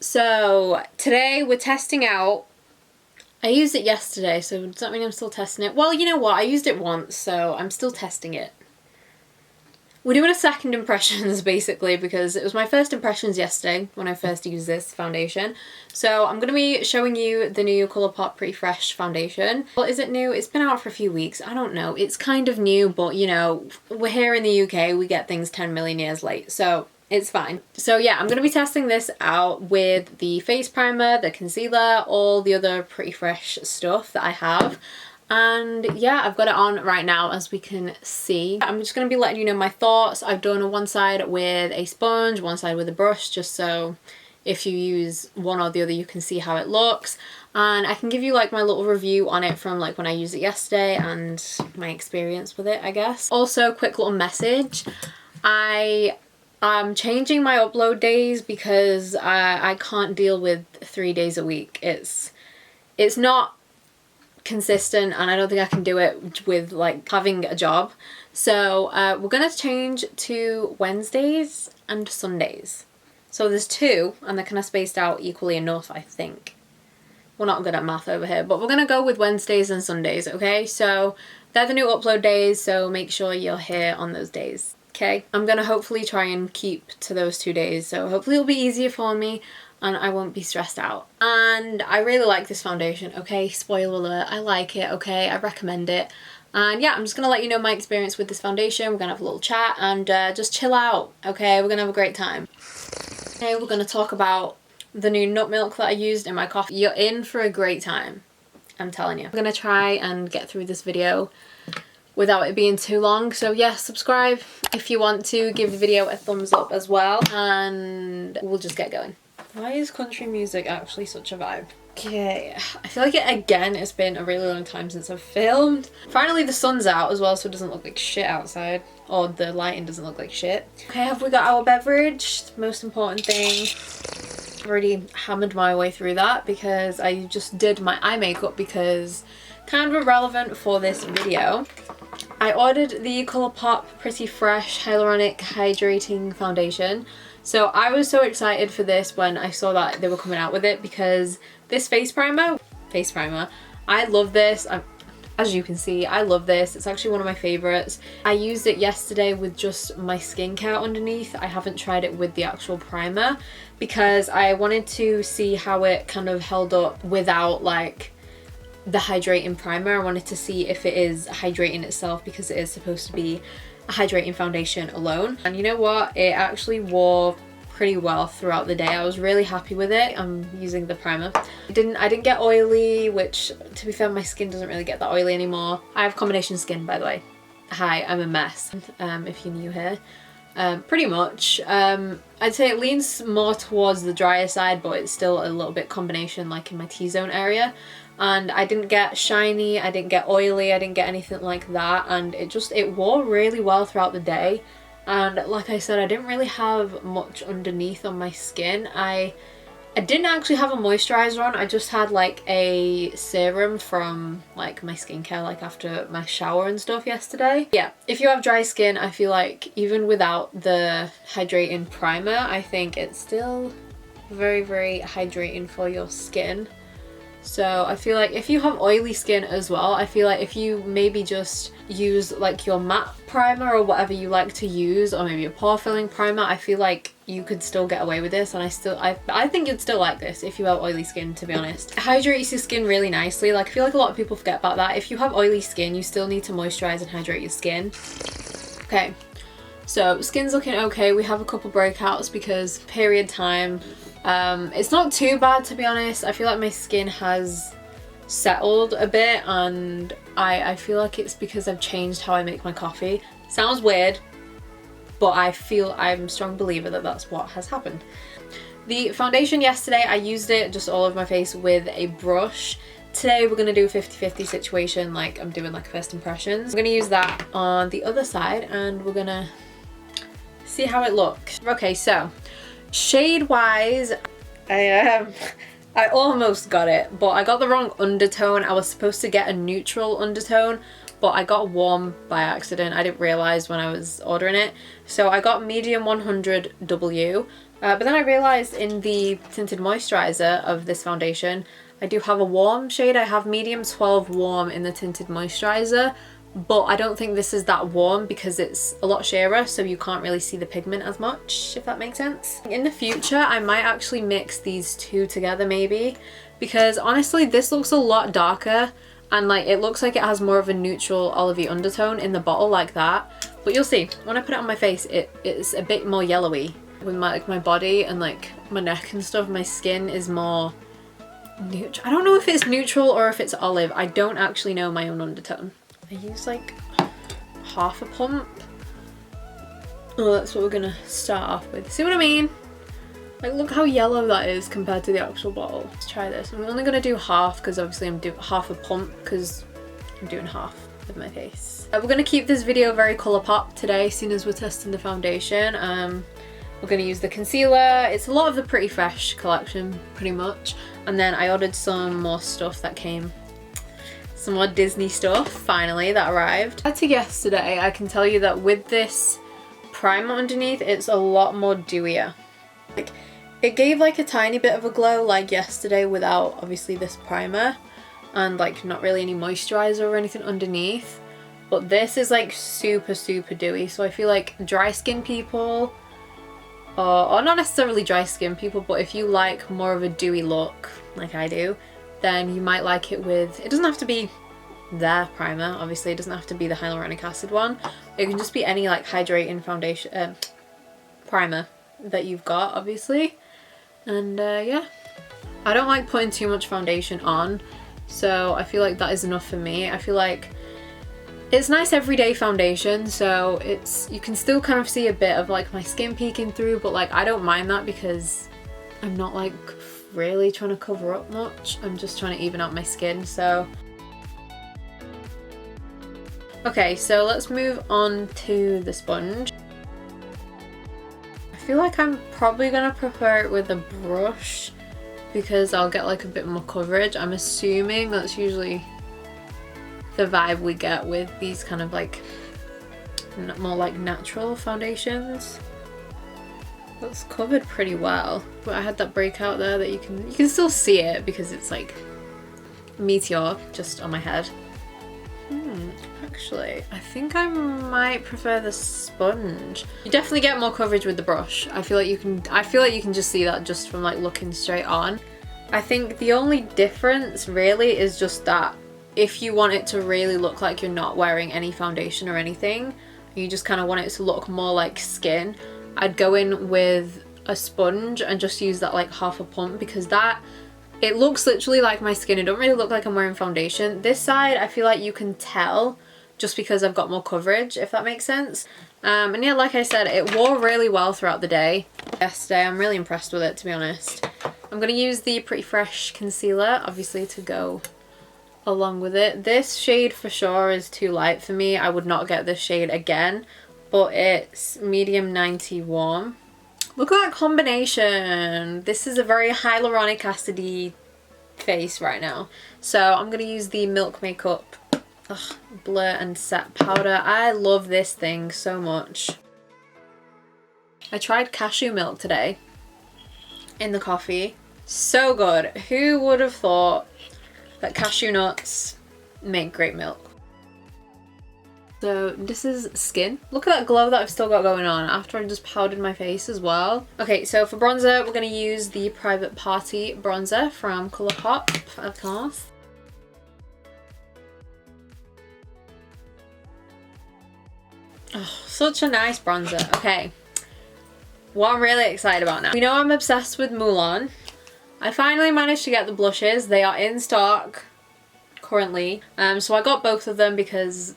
So today we're testing out, I used it yesterday, so does that mean I'm still testing it? Well, you know what, I used it once, so I'm still testing it. We're doing a second impressions basically because it was my first impressions yesterday when I first used this foundation. So I'm going to be showing you the new Colourpop Pretty Fresh foundation. Well, is it new? It's been out for a few weeks. I don't know. It's kind of new, but you know, we're here in the UK, we get things 10 million years late. So it's fine. So yeah, I'm going to be testing this out with the face primer, the concealer, all the other Pretty Fresh stuff that I have. And yeah, I've got it on right now, as we can see. I'm just going to be letting you know my thoughts. I've done one side with a sponge, one side with a brush, just so if you use one or the other you can see how it looks. And I can give you like my little review on it from like when I used it yesterday and my experience with it, I guess. Also, quick little message. I'm changing my upload days because I can't deal with 3 days a week. It's not consistent, and I don't think I can do it with like having a job. So we're gonna change to Wednesdays and Sundays. So there's two and they're kind of spaced out equally enough, I think. We're not good at math over here, but we're gonna go with Wednesdays and Sundays, okay? So they're the new upload days, so make sure you're here on those days, okay? I'm gonna hopefully try and keep to those 2 days, so hopefully it'll be easier for me and I won't be stressed out. And I really like this foundation, okay? Spoiler alert, I like it, okay? I recommend it. And yeah, I'm just gonna let you know my experience with this foundation. We're gonna have a little chat and just chill out, okay? We're gonna have a great time. Okay, we're gonna talk about the new nut milk that I used in my coffee. You're in for a great time, I'm telling you. I'm gonna try and get through this video without it being too long. So yeah, subscribe if you want to. Give the video a thumbs up as well, and we'll just get going. Why is country music actually such a vibe? Okay, I feel like it's been a really long time since I've filmed. Finally the sun's out as well, so it doesn't look like shit outside. Or the lighting doesn't look like shit. Okay, have we got our beverage? The most important thing. I've already hammered my way through that because I just did my eye makeup because kind of irrelevant for this video. I ordered the Colourpop Pretty Fresh Hyaluronic Hydrating Foundation. So I was so excited for this when I saw that they were coming out with it because this face primer, I love this. As you can see, I love this. It's actually one of my favorites. I used it yesterday with just my skincare underneath. I haven't tried it with the actual primer because I wanted to see how it kind of held up without like the hydrating primer. I wanted to see if it is hydrating itself because it is supposed to be a hydrating foundation alone. And you know what? It actually wore pretty well throughout the day. I was really happy with it. I'm using the primer. I didn't get oily, which to be fair, my skin doesn't really get that oily anymore. I have combination skin, by the way. Hi, I'm a mess, if you're new here. Pretty much. I'd say it leans more towards the drier side, but it's still a little bit combination like in my T-zone area. And I didn't get shiny, I didn't get oily, I didn't get anything like that, and it wore really well throughout the day. And like I said, I didn't really have much underneath on my skin. I didn't actually have a moisturizer on, I just had like a serum from like my skincare like after my shower and stuff yesterday. Yeah, if you have dry skin, I feel like even without the hydrating primer, I think it's still very, very hydrating for your skin. So I feel like if you have oily skin as well, I feel like if you maybe just use like your matte primer or whatever you like to use, or maybe a pore filling primer, I feel like you could still get away with this. And I think you'd still like this if you have oily skin, to be honest. It hydrates your skin really nicely. Like I feel like a lot of people forget about that. If you have oily skin, you still need to moisturize and hydrate your skin. Okay, so skin's looking okay. We have a couple breakouts because period time. It's not too bad, to be honest. I feel like my skin has settled a bit, and I feel like it's because I've changed how I make my coffee. Sounds weird, but I'm a strong believer that that's what has happened. The foundation yesterday, I used it just all over my face with a brush. Today we're gonna do a 50-50 situation, like I'm doing like first impressions. I'm gonna use that on the other side and we're gonna see how it looks. Okay, so shade wise, I almost got it, but I got the wrong undertone. I was supposed to get a neutral undertone, but I got warm by accident. I didn't realize when I was ordering it. So I got medium 100W, but then I realized in the tinted moisturizer of this foundation, I do have a warm shade. I have medium 12 warm in the tinted moisturizer, but I don't think this is that warm because it's a lot sheerer, so you can't really see the pigment as much, if that makes sense. In the future, I might actually mix these two together maybe, because honestly, this looks a lot darker, and like it looks like it has more of a neutral olivey undertone in the bottle like that. But you'll see, when I put it on my face, it's a bit more yellowy. With my body and like my neck and stuff, my skin is more neutral. I don't know if it's neutral or if it's olive. I don't actually know my own undertone. I use like half a pump. Oh, that's what we're gonna start off with. See what I mean? Like, look how yellow that is compared to the actual bottle. Let's try this. I'm only gonna do half because obviously I'm doing half a pump because I'm doing half with my face. We're gonna keep this video very Colourpop today, seeing as we're testing the foundation. We're gonna use the concealer. It's a lot of the Pretty Fresh collection, pretty much. And then I ordered some more stuff that came. Some more Disney stuff, finally, that arrived. Compared to yesterday, I can tell you that with this primer underneath, it's a lot more dewier. Like, it gave like a tiny bit of a glow like yesterday without obviously this primer and like not really any moisturizer or anything underneath. But this is like super, super dewy. So I feel like dry skin people, or not necessarily dry skin people, but if you like more of a dewy look like I do, then you might like it with, it doesn't have to be their primer, obviously it doesn't have to be the hyaluronic acid one. It can just be any like hydrating foundation, primer that you've got, obviously. And yeah, I don't like putting too much foundation on, so I feel like that is enough for me. I feel like it's nice everyday foundation, so you can still kind of see a bit of like my skin peeking through, but like I don't mind that because I'm not like really trying to cover up much. I'm just trying to even out my skin, so. Okay, so let's move on to the sponge. I feel like I'm probably gonna prefer it with a brush because I'll get like a bit more coverage. I'm assuming that's usually the vibe we get with these kind of like more like natural foundations. That's covered pretty well, but I had that breakout there that you can still see it because it's like meteor just on my head. Actually, I think I might prefer the sponge. You definitely get more coverage with the brush. I feel like you can just see that just from like looking straight on. I think the only difference really is just that if you want it to really look like you're not wearing any foundation or anything, you just kind of want it to look more like skin, I'd go in with a sponge and just use that like half a pump, because that, it looks literally like my skin. It don't really look like I'm wearing foundation. This side, I feel like you can tell just because I've got more coverage, if that makes sense. And yeah, like I said, it wore really well throughout the day. Yesterday, I'm really impressed with it, to be honest. I'm going to use the Pretty Fresh concealer, obviously, to go along with it. This shade for sure is too light for me. I would not get this shade again, but it's medium 90 warm. Look at that combination. This is a very hyaluronic acid-y face right now. So I'm going to use the Milk Makeup Blur and Set Powder. I love this thing so much. I tried cashew milk today in the coffee. So good. Who would have thought that cashew nuts make great milk? So this is skin. Look at that glow that I've still got going on after I just powdered my face as well. Okay, so for bronzer, we're going to use the Private Party bronzer from Colourpop, of course. Oh, such a nice bronzer. Okay, what I'm really excited about now. We know I'm obsessed with Mulan. I finally managed to get the blushes. They are in stock currently. So I got both of them because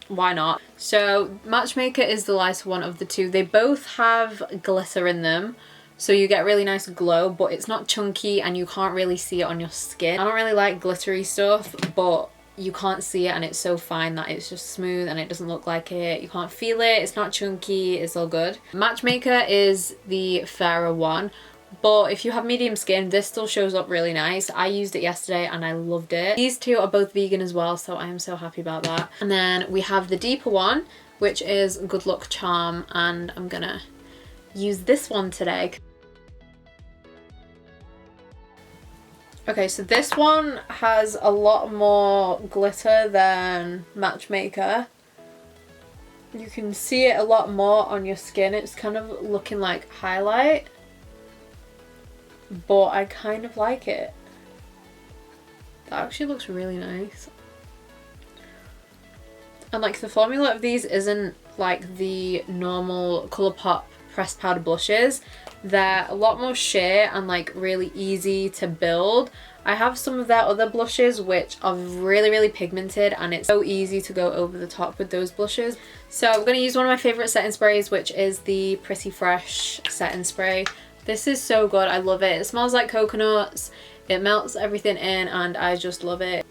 why not? So Matchmaker is the lighter one of the two. They both have glitter in them, so you get really nice glow, but it's not chunky and you can't really see it on your skin. I don't really like glittery stuff, but you can't see it and it's so fine that it's just smooth and it doesn't look like it. You can't feel it, it's not chunky, it's all good. Matchmaker is the fairer one, but if you have medium skin, this still shows up really nice. I used it yesterday and I loved it. These two are both vegan as well, so I am so happy about that. And then we have the deeper one, which is Good Luck Charm, and I'm gonna use this one today. Okay, so this one has a lot more glitter than Matchmaker. You can see it a lot more on your skin. It's kind of looking like highlight, but I kind of like it. That actually looks really nice. And like the formula of these isn't like the normal Colourpop pressed powder blushes. They're a lot more sheer and like really easy to build. I have some of their other blushes which are really pigmented, and it's so easy to go over the top with those blushes. So I'm going to use one of my favourite setting sprays, which is the Pretty Fresh setting spray. This is so good. I love it. It smells like coconuts. It melts everything in and I just love it.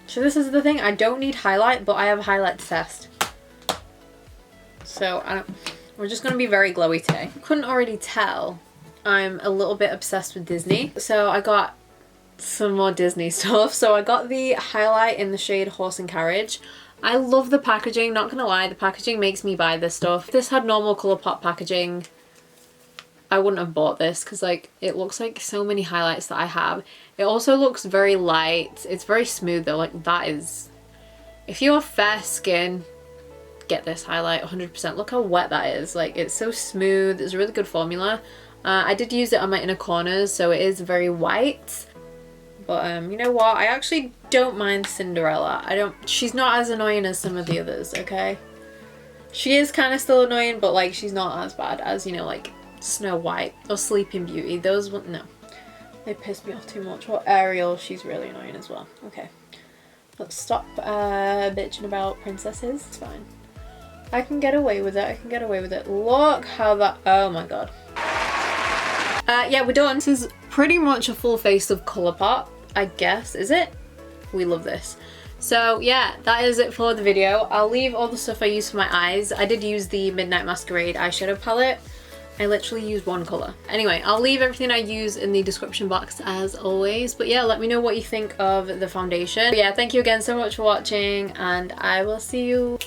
So this is the thing. I don't need highlight, but I have a highlight to test. So we're just going to be very glowy today. You couldn't already tell, I'm a little bit obsessed with Disney. So I got some more Disney stuff. So I got the highlight in the shade Horse and Carriage. I love the packaging, not gonna lie, the packaging makes me buy this stuff. If this had normal Colourpop packaging, I wouldn't have bought this because like it looks like so many highlights that I have. It also looks very light. It's very smooth though. Like that is, if you have fair skin, get this highlight 100%. Look how wet that is. Like it's so smooth. It's a really good formula. I did use it on my inner corners, so it is very white. But you know what? I actually don't mind Cinderella. She's not as annoying as some of the others, okay? She is kind of still annoying, but like she's not as bad as, you know, like Snow White or Sleeping Beauty. Those ones, no. They piss me off too much. Or Ariel, she's really annoying as well. Okay. Let's stop bitching about princesses. It's fine. I can get away with it. I can get away with it. Look how that... Oh my god. Yeah, we're done. This is pretty much a full face of Colourpop, I guess. Is it? We love this. So yeah, that is it for the video. I'll leave all the stuff I use for my eyes. I did use the Midnight Masquerade eyeshadow palette. I literally used one colour. Anyway, I'll leave everything I use in the description box as always. But yeah, let me know what you think of the foundation. But yeah, thank you again so much for watching, and I will see you...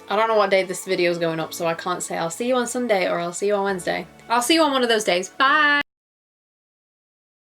I don't know what day this video is going up, so I can't say I'll see you on Sunday or I'll see you on Wednesday. I'll see you on one of those days. Bye!